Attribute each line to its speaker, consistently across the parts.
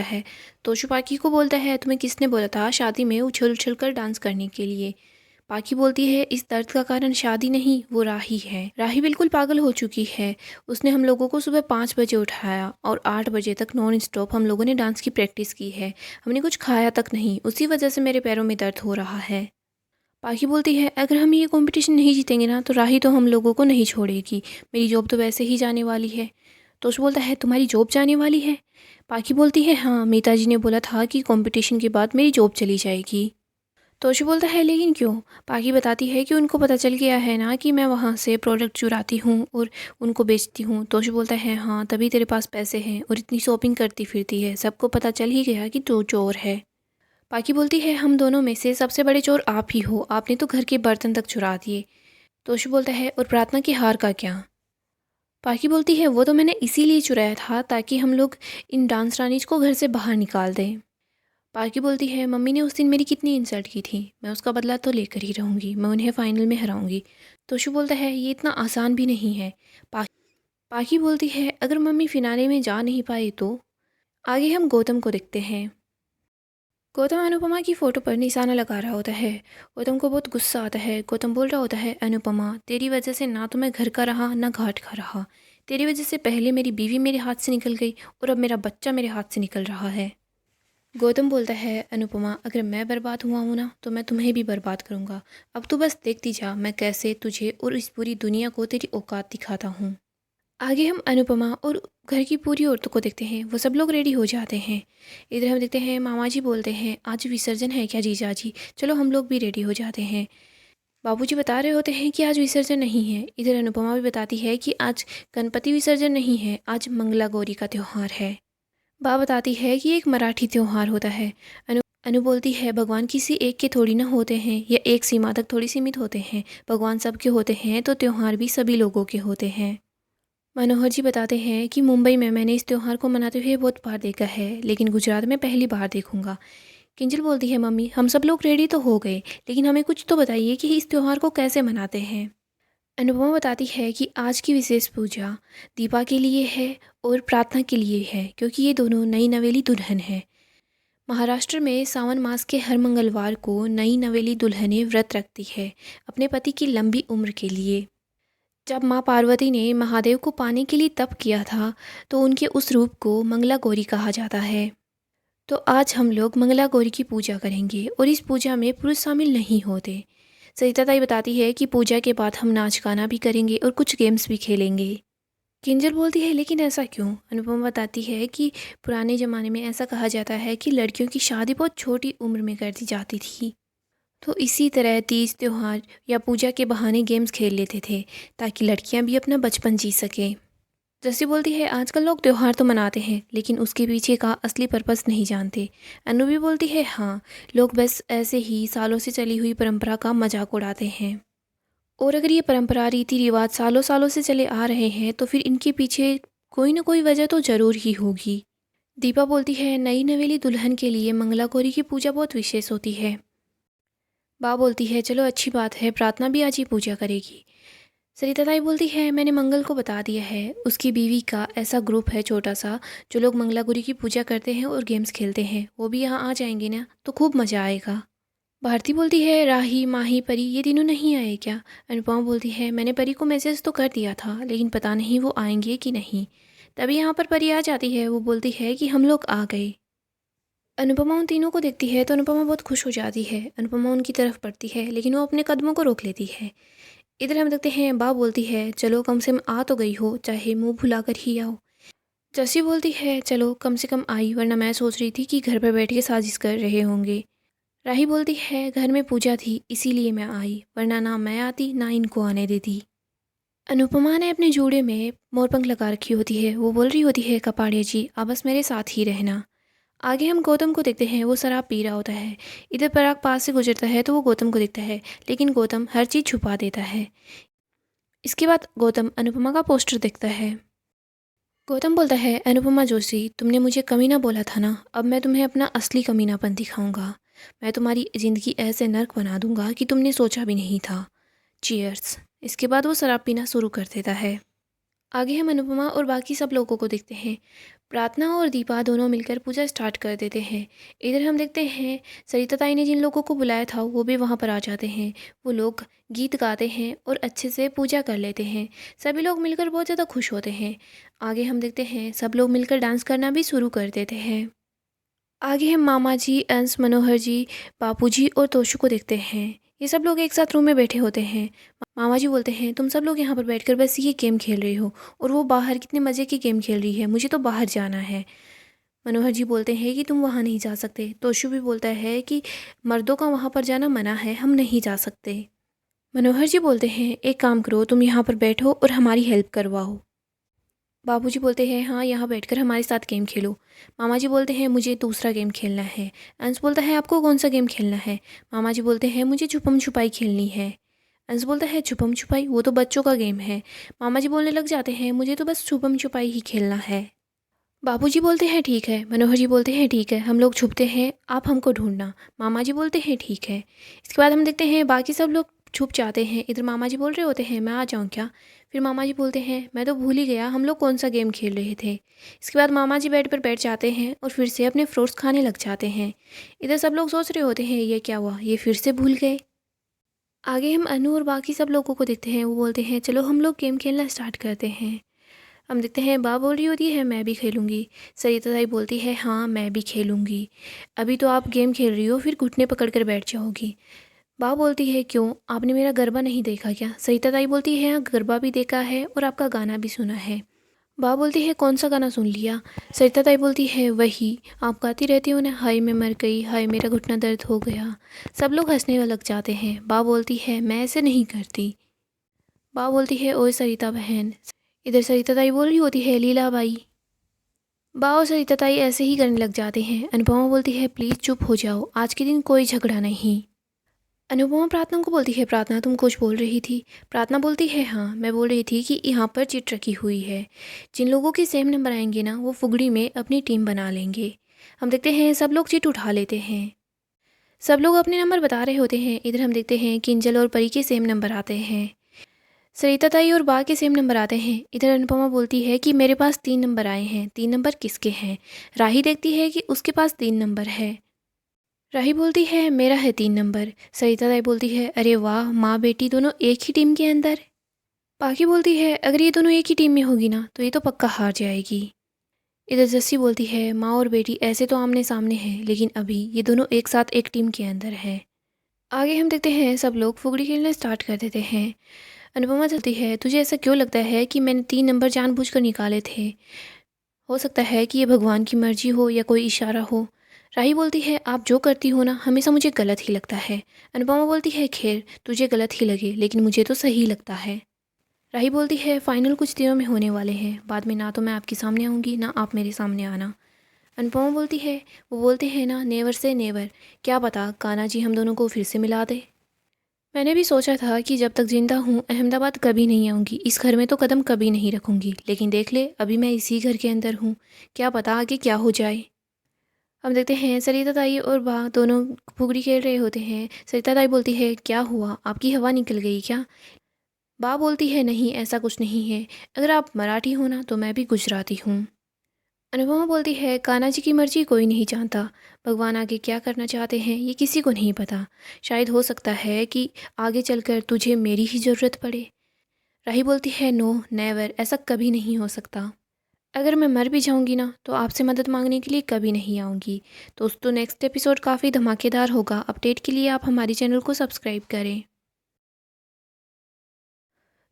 Speaker 1: है। तोशु पाकी को बोलता है, तुम्हें किसने बोला था शादी में उछल उछल कर डांस करने के लिए। पाकी बोलती है, इस दर्द का कारण शादी नहीं, वो राही है। राही बिल्कुल पागल हो चुकी है। उसने हम लोगों को सुबह 5 बजे उठाया और 8 बजे तक नॉन स्टॉप हम लोगों ने डांस की प्रैक्टिस की है। हमने कुछ खाया तक नहीं, उसी वजह से मेरे पैरों में दर्द हो रहा है। पाखी बोलती है, अगर हम ये कंपटीशन नहीं जीतेंगे ना तो राही तो हम लोगों को नहीं छोड़ेगी। मेरी जॉब तो वैसे ही जाने वाली है। तोश बोलता है, तुम्हारी जॉब जाने वाली है? पाखी बोलती है, हाँ, मीता जी ने बोला था कि कंपटीशन के बाद मेरी जॉब चली जाएगी। तोशु बोलता है, लेकिन क्यों? पाखी बताती है कि उनको पता चल गया है ना कि मैं वहाँ से प्रोडक्ट चुराती हूँ और उनको बेचती हूँ। तोशु बोलता है, हाँ, तभी तेरे पास पैसे हैं और इतनी शॉपिंग करती फिरती है। सबको पता चल ही गया कि तू चोर है। पाकी बोलती है, हम दोनों में से सबसे बड़े चोर आप ही हो। आपने तो घर के बर्तन तक चुरा दिए। तोशु बोलता है, और प्रार्थना की हार का क्या? पाकी बोलती है, वो तो मैंने इसीलिए चुराया था ताकि हम लोग इन डांस रानीज को घर से बाहर निकाल दें। पाकी बोलती है, मम्मी ने उस दिन मेरी कितनी इंसल्ट की थी, मैं उसका बदला तो लेकर ही रहूँगी। मैं उन्हें फाइनल में हराऊंगी। तोशु बोलता है, ये इतना आसान भी नहीं है। पाकी बोलती है, अगर मम्मी फिनाले में जा नहीं पाई तो? आगे हम गौतम को देखते हैं। गौतम अनुपमा की फ़ोटो पर निशाना लगा रहा होता है। गौतम को बहुत गुस्सा आता है। गौतम बोल रहा होता है, अनुपमा, तेरी वजह से ना तो मैं घर का रहा ना घाट का रहा। तेरी वजह से पहले मेरी बीवी मेरे हाथ से निकल गई और अब मेरा बच्चा मेरे हाथ से निकल रहा है। गौतम बोलता है, अनुपमा, अगर मैं बर्बाद हुआ हूँ ना तो मैं तुम्हें भी बर्बाद करूँगा। अब तू बस देखती जा मैं कैसे तुझे और इस पूरी दुनिया को तेरी औकात दिखाता हूँ। आगे हम अनुपमा और घर की पूरी औरतों को देखते हैं। वो सब लोग रेडी हो जाते हैं। इधर हम देखते हैं मामा जी बोलते हैं, आज विसर्जन है क्या जीजा जी? चलो हम लोग भी रेडी हो जाते हैं। बाबूजी बता रहे होते हैं कि आज विसर्जन नहीं है। इधर अनुपमा भी बताती है कि आज गणपति विसर्जन नहीं है, आज मंगला गौरी का त्यौहार है। बा बताती है कि एक मराठी त्यौहार होता है। अनु बोलती है, भगवान किसी एक के थोड़ी ना होते हैं या एक सीमा तक थोड़ी सीमित होते हैं। भगवान सबके होते हैं तो त्यौहार भी सभी लोगों के होते हैं। मनोहर जी बताते हैं कि मुंबई में मैंने इस त्यौहार को मनाते हुए बहुत बार देखा है, लेकिन गुजरात में पहली बार देखूंगा। किंजल बोलती है, मम्मी, हम सब लोग रेडी तो हो गए, लेकिन हमें कुछ तो बताइए कि इस त्यौहार को कैसे मनाते हैं। अनुपमा बताती है कि आज की विशेष पूजा दीपा के लिए है और प्रार्थना के लिए है, क्योंकि ये दोनों नई नवेली दुल्हन है। महाराष्ट्र में सावन मास के हर मंगलवार को नई नवेली दुल्हनें व्रत रखती है अपने पति की लंबी उम्र के लिए। जब माँ पार्वती ने महादेव को पाने के लिए तप किया था तो उनके उस रूप को मंगला गौरी कहा जाता है। तो आज हम लोग मंगला गौरी की पूजा करेंगे और इस पूजा में पुरुष शामिल नहीं होते। सरिता ताई बताती है कि पूजा के बाद हम नाच गाना भी करेंगे और कुछ गेम्स भी खेलेंगे। किंजल बोलती है, लेकिन ऐसा क्यों? अनुपमा बताती है कि पुराने ज़माने में ऐसा कहा जाता है कि लड़कियों की शादी बहुत छोटी उम्र में कर दी जाती थी, तो इसी तरह तीज त्योहार या पूजा के बहाने गेम्स खेल लेते थे ताकि लड़कियां भी अपना बचपन जी सकें। जैसी बोलती है, आजकल लोग त्यौहार तो मनाते हैं लेकिन उसके पीछे का असली पर्पस नहीं जानते। अनु भी बोलती है, हाँ, लोग बस ऐसे ही सालों से चली हुई परंपरा का मजाक उड़ाते हैं। और अगर ये परंपरा रीति रिवाज सालों सालों से चले आ रहे हैं तो फिर इनके पीछे कोई ना कोई वजह तो ज़रूर ही होगी। दीपा बोलती है, नई नवेली दुल्हन के लिए मंगला गौरी की पूजा बहुत विशेष होती है। बा बोलती है, चलो अच्छी बात है, प्रार्थना भी आज ही पूजा करेगी। सरिता ताई बोलती है, मैंने मंगल को बता दिया है, उसकी बीवी का ऐसा ग्रुप है छोटा सा, जो लोग मंगला गौरी की पूजा करते हैं और गेम्स खेलते हैं, वो भी यहाँ आ जाएंगे ना तो खूब मज़ा आएगा। भारती बोलती है, राही, माही, परी ये तीनों नहीं आए क्या? अनुपमा बोलती है, मैंने परी को मैसेज तो कर दिया था लेकिन पता नहीं वो आएंगे कि नहीं। तभी यहाँ पर परी आ जाती है। वो बोलती है कि हम लोग आ गए। अनुपमा उन तीनों को देखती है तो अनुपमा बहुत खुश हो जाती है। अनुपमा उनकी तरफ बढ़ती है लेकिन वो अपने कदमों को रोक लेती है। इधर हम देखते हैं बा बोलती है, चलो कम से कम आ तो गई हो, चाहे मुंह भुलाकर ही आओ। जसी बोलती है, चलो कम से कम आई, वरना मैं सोच रही थी कि घर पर बैठ के साजिश कर रहे होंगे। राही बोलती है, घर में पूजा थी इसीलिए मैं आई, वरना ना मैं आती ना इनको आने देती। अनुपमा ने अपने जूड़े में मोरपंख लगा रखी होती है। वो बोल रही होती है, कपाड़िया जी आप बस मेरे साथ ही रहना। आगे हम गौतम को देखते हैं। वो शराब पी रहा होता है। इधर पराग पास से गुजरता है तो वो गौतम को देखता है, लेकिन गौतम हर चीज़ छुपा देता है। इसके बाद गौतम अनुपमा का पोस्टर देखता है। गौतम बोलता है, अनुपमा जोशी, तुमने मुझे कमीना बोला था ना, अब मैं तुम्हें अपना असली कमीनापन दिखाऊंगा। मैं तुम्हारी ज़िंदगी ऐसे नर्क बना दूंगा कि तुमने सोचा भी नहीं था। चीयर्स। इसके बाद वो शराब पीना शुरू कर देता है। आगे हम अनुपमा और बाकी सब लोगों को देखते हैं। प्रार्थना और दीपा दोनों मिलकर पूजा स्टार्ट कर देते हैं। इधर हम देखते हैं सरिता ताई ने जिन लोगों को बुलाया था वो भी वहाँ पर आ जाते हैं। वो लोग गीत गाते हैं और अच्छे से पूजा कर लेते हैं। सभी लोग मिलकर बहुत ज़्यादा खुश होते हैं। आगे हम देखते हैं सब लोग मिलकर डांस करना भी शुरू कर देते हैं। आगे हम मामा जी, अंश, मनोहर जी, बापू जी और तोशु को देखते हैं। ये सब लोग एक साथ रूम में बैठे होते हैं। मामा जी बोलते हैं तुम सब लोग यहाँ पर बैठकर बस ये गेम खेल रही हो और वो बाहर कितने मज़े की गेम खेल रही है, मुझे तो बाहर जाना है। मनोहर जी बोलते हैं कि तुम वहाँ नहीं जा सकते। तोशु भी बोलता है कि मर्दों का वहाँ पर जाना मना है, हम नहीं जा सकते। मनोहर जी बोलते हैं एक काम करो, तुम यहाँ पर बैठो और हमारी हेल्प करवाओ। बाबूजी बोलते हैं हाँ, यहाँ बैठकर हमारे साथ गेम खेलो। मामा जी बोलते हैं मुझे दूसरा गेम खेलना है। अंश बोलता है आपको कौन सा गेम खेलना है? मामा जी बोलते हैं मुझे छुपम छुपाई खेलनी है। अंश बोलता है छुपम छुपाई, वो तो बच्चों का गेम है। मामा जी बोलने लग जाते हैं मुझे तो बस छुपम छुपाई ही खेलना है। बाबूजी बोलते हैं ठीक है। मनोहर जी बोलते हैं ठीक है, हम लोग छुपते हैं, आप हमको ढूंढना। मामा जी बोलते हैं ठीक है। इसके बाद हम देखते हैं बाकी सब लोग छुप जाते हैं। इधर मामा जी बोल रहे होते हैं मैं आ जाऊँ क्या? फिर मामा जी बोलते हैं मैं तो भूल ही गया हम लोग कौन सा गेम खेल रहे थे। इसके बाद मामा जी बेड पर बैठ जाते हैं और फिर से अपने फ्रूट्स खाने लग जाते हैं। इधर सब लोग सोच रहे होते हैं ये क्या हुआ, ये फिर से भूल गए। आगे हम अनु और बाकी सब लोगों को देखते हैं। वो बोलते हैं चलो हम लोग गेम खेलना स्टार्ट करते हैं। हम देखते हैं बा बोल रही होती है मैं भी खेलूँगी। सरिता ताई बोलती है हाँ मैं भी खेलूँगी। अभी तो आप गेम खेल रही हो फिर घुटने पकड़ कर बैठ जाओगी। बा बोलती है क्यों, आपने मेरा गरबा नहीं देखा क्या? सरिता ताई बोलती है हाँ गरबा भी देखा है और आपका गाना भी सुना है। बा बोलती है कौन सा गाना सुन लिया? सरिता ताई बोलती है वही आप गाती रहती हो ना, हाय मैं मर गई, हाय मेरा घुटना दर्द हो गया। सब लोग हंसने लग जाते हैं। बा बोलती है मैं ऐसे नहीं करती। बा बोलती है ओए सरिता बहन। इधर सरिता ताई बोल रही होती है लीलाबाई। बा और सरिता ताई ऐसे ही करने लग जाते हैं। अनुपमा बोलती है प्लीज़ चुप हो जाओ, आज के दिन कोई झगड़ा नहीं। अनुपमा प्रार्थना को बोलती है प्रार्थना तुम कुछ बोल रही थी? प्रार्थना बोलती है हाँ मैं बोल रही थी कि यहाँ पर चिट रखी हुई है, जिन लोगों के सेम नंबर आएंगे ना वो फुगड़ी में अपनी टीम बना लेंगे। हम देखते हैं सब लोग चिट उठा लेते हैं। सब लोग अपने नंबर बता रहे होते हैं। इधर हम देखते हैं किंजल और परी के सेम नंबर आते हैं। सरिता ताई और बा के सेम नंबर आते हैं। इधर अनुपमा बोलती है कि मेरे पास 3 नंबर आए हैं, 3 नंबर किसके हैं? राही देखती है कि उसके पास 3 नंबर है। राही बोलती है मेरा है 3 नंबर। सरिता ताई बोलती है अरे वाह, माँ बेटी दोनों एक ही टीम के अंदर। बाकी बोलती है अगर ये दोनों एक ही टीम में होगी ना तो ये तो पक्का हार जाएगी। इधर जस्सी बोलती है माँ और बेटी ऐसे तो आमने सामने हैं लेकिन अभी ये दोनों एक साथ एक टीम के अंदर है। आगे हम देखते हैं सब लोग फुगड़ी खेलना स्टार्ट कर देते हैं। अनुपमा चलती है तुझे ऐसा क्यों लगता है कि मैंने 3 नंबर जानबूझकर निकाले थे? हो सकता है कि ये भगवान की मर्जी हो या कोई इशारा हो। राही बोलती है आप जो करती हो ना हमेशा मुझे गलत ही लगता है। अनुपमा बोलती है खैर तुझे गलत ही लगे लेकिन मुझे तो सही लगता है। राही बोलती है फाइनल कुछ दिनों में होने वाले हैं, बाद में ना तो मैं आपके सामने आऊँगी ना आप मेरे सामने आना। अनुपमा बोलती है वो बोलते हैं ना नेवर से नेवर, क्या पता कान्हा जी हम दोनों को फिर से मिला दे। मैंने भी सोचा था कि जब तक जिंदा हूँ अहमदाबाद कभी नहीं आऊँगी, इस घर में तो कदम कभी नहीं रखूँगी, लेकिन देख ले अभी मैं इसी घर के अंदर हूँ, क्या पता आगे क्या हो जाए। हम देखते हैं सरिता ताई और बा दोनों फुगड़ी खेल रहे होते हैं। सरिता ताई बोलती है क्या हुआ, आपकी हवा निकल गई क्या? बा बोलती है नहीं ऐसा कुछ नहीं है, अगर आप मराठी हो ना तो मैं भी गुजराती हूँ। अनुपमा बोलती है कान्हा जी की मर्जी कोई नहीं जानता, भगवान आगे क्या करना चाहते हैं ये किसी को नहीं पता। शायद हो सकता है कि आगे चलकर तुझे मेरी ही ज़रूरत पड़े। राही बोलती है नो नेवर, ऐसा कभी नहीं हो सकता। अगर मैं मर भी जाऊंगी ना तो आपसे मदद मांगने के लिए कभी नहीं आऊँगी। दोस्तों नेक्स्ट एपिसोड काफ़ी धमाकेदार होगा, अपडेट के लिए आप हमारे चैनल को सब्सक्राइब करें।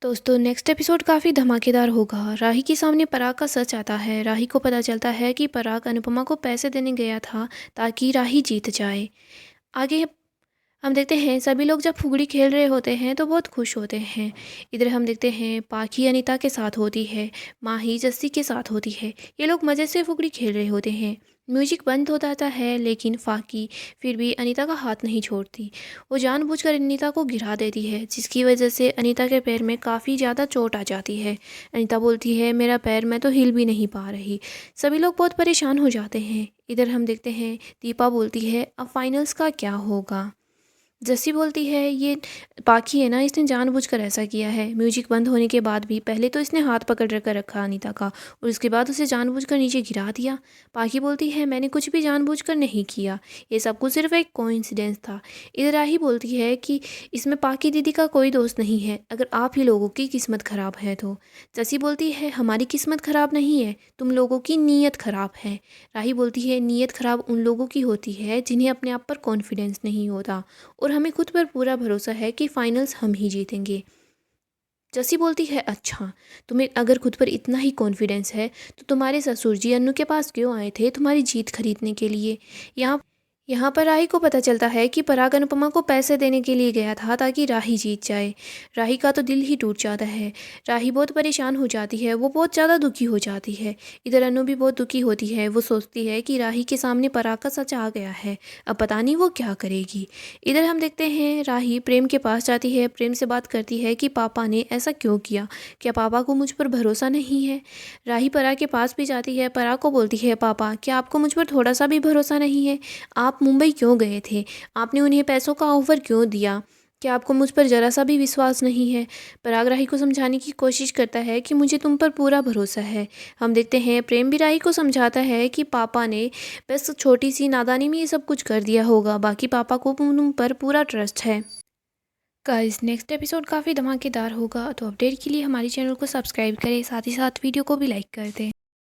Speaker 1: दोस्तों नेक्स्ट एपिसोड काफ़ी धमाकेदार होगा। राही के सामने पराग का सच आता है। राही को पता चलता है कि पराग अनुपमा को पैसे देने गया था ताकि राही जीत जाए। आगे हम देखते हैं सभी लोग जब फुगड़ी खेल रहे होते हैं तो बहुत खुश होते हैं। इधर हम देखते हैं पाखी अनीता के साथ होती है, माही जस्सी के साथ होती है। ये लोग मज़े से फुगड़ी खेल रहे होते हैं। म्यूजिक बंद हो जाता है लेकिन फाकी फिर भी अनीता का हाथ नहीं छोड़ती। वो जानबूझकर अनीता को गिरा देती है जिसकी वजह से अनीता के पैर में काफ़ी ज़्यादा चोट आ जाती है। अनीता बोलती है मेरा पैर मैं तो हिल भी नहीं पा रही। सभी लोग बहुत परेशान हो जाते हैं। इधर हम देखते हैं दीपा बोलती है अब फाइनल्स का क्या होगा। जस्सी बोलती है ये पाखी है ना, इसने जानबूझकर ऐसा किया है। म्यूजिक बंद होने के बाद भी पहले तो इसने हाथ पकड़ कर रखा अनीता का और उसके बाद उसे जानबूझकर नीचे गिरा दिया। पाखी बोलती है मैंने कुछ भी जानबूझकर नहीं किया, ये सब कुछ सिर्फ एक कोइंसिडेंस था। इधर राही बोलती है कि इसमें पाखी दीदी का कोई दोस्त नहीं है, अगर आप ही लोगों की किस्मत ख़राब है तो। जस्सी बोलती है हमारी किस्मत ख़राब नहीं है, तुम लोगों की नीयत ख़राब है। राही बोलती है नीयत ख़राब उन लोगों की होती है जिन्हें अपने आप पर कॉन्फिडेंस नहीं होता और हमें खुद पर पूरा भरोसा है कि फाइनल्स हम ही जीतेंगे। जस्सी बोलती है अच्छा, तुम्हें अगर खुद पर इतना ही कॉन्फिडेंस है तो तुम्हारे ससुर जी अन्नू के पास क्यों आए थे तुम्हारी जीत खरीदने के लिए। यहाँ यहाँ पर राही को पता चलता है कि पराग अनुपमा को पैसे देने के लिए गया था ताकि राही जीत जाए। राही का तो दिल ही टूट जाता है। राही बहुत परेशान हो जाती है, वो बहुत ज़्यादा दुखी हो जाती है। इधर अनु भी बहुत दुखी होती है, वो सोचती है कि राही के सामने पराग का सच आ गया है, अब पता नहीं वो क्या करेगी। इधर हम देखते हैं राही प्रेम के पास जाती है, प्रेम से बात करती है कि पापा ने ऐसा क्यों किया, क्या पापा को मुझ पर भरोसा नहीं है। राही पराग के पास भी जाती है, पराग को बोलती है पापा क्या आपको मुझ पर थोड़ा सा भी भरोसा नहीं है, आप मुंबई क्यों गए थे, आपने उन्हें पैसों का ऑफर क्यों दिया, क्या आपको मुझ पर ज़रा सा भी विश्वास नहीं है। पराग राही को समझाने की कोशिश करता है कि मुझे तुम पर पूरा भरोसा है। हम देखते हैं प्रेम भी राही को समझाता है कि पापा ने बस छोटी सी नादानी में ये सब कुछ कर दिया होगा, बाकी पापा को तुम पर पूरा ट्रस्ट है। गाइस नेक्स्ट एपिसोड काफ़ी धमाकेदार होगा, तो अपडेट के लिए हमारे चैनल को सब्सक्राइब करें, साथ ही साथ वीडियो को भी लाइक कर दें।